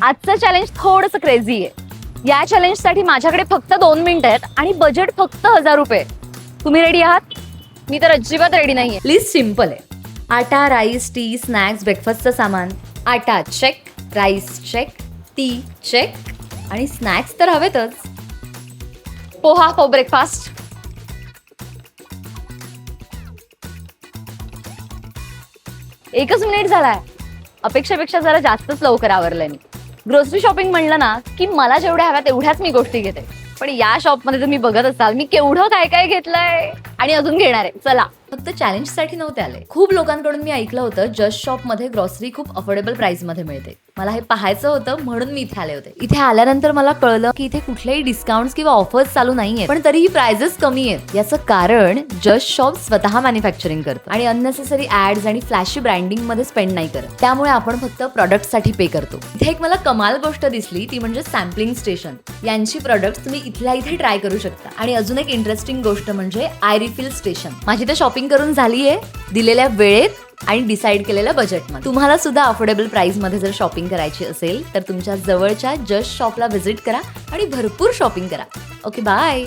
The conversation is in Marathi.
आजचं चॅलेंज थोडंसं क्रेझी आहे. या चॅलेंजसाठी माझ्याकडे फक्त 2 मिनिटं आहेत आणि बजेट फक्त 1000 रुपये. तुम्ही रेडी आहात? मी तर अजिबात रेडी नाहीये. लिस्ट सिंपल आहे. आटा, राईस, टी, स्नॅक्स, ब्रेकफास्टचं सामान. Atta check, rice check, tea check आणि स्नॅक्स तर हवेतच. Poha for breakfast. एकच मिनिट झालाय. अपेक्षेपेक्षा जरा जास्तच लवकर आवरलंय मी. ग्रोसरी शॉपिंग म्हणलं ना की मला जेवढ्या हव्या तेवढ्याच मी गोष्टी घेते. पण या शॉपमध्ये तुम्ही बघत असाल मी केवढं काय काय घेतलंय आणि अजून घेणार आहे. चला. फक्त चॅलेंजसाठी नव्हते आले. खूप लोकांकडून मी ऐकलं होतं जस्ट शॉपमध्ये ग्रॉसरी खूप अफोर्डेबल प्राइसमध्ये मिळते. मला हे पाहायचं होतं म्हणून मी इथे आले होते. इथे आल्यानंतर मला कळलं की इथे कुठलेही डिस्काउंट्स किंवा ऑफर्स चालू नाहीयेत, पण तरीही प्राइजेस कमी आहेत. याचं कारण जस्ट शॉप स्वतः मॅन्युफॅक्चरिंग करतं आणि अननेसेसरी ऍड्स आणि फ्लॅशी ब्रँडिंग मध्ये स्पेंड नाही करत. त्यामुळे आपण फक्त प्रॉडक्टसाठी पे करतो. इथे एक मला कमाल गोष्ट दिसली ती म्हणजे सॅम्पलिंग स्टेशन. यांची प्रॉडक्ट्स तुम्ही इथल्या इथे ट्राय करू शकता. आणि अजून एक इंटरेस्टिंग गोष्ट म्हणजे आय रिफिल स्टेशन. माझी तर शॉपिंग करून झालीये दिलेल्या वेळेत आणि डिसाईड केलेल्या बजेटमध्ये. तुम्हाला सुद्धा अफोर्डेबल प्राइस मध्ये जर शॉपिंग करायची असेल तर तुमच्या जवळच्या जस्ट शॉपला व्हिजिट करा आणि भरपूर शॉपिंग करा. Okay, bye.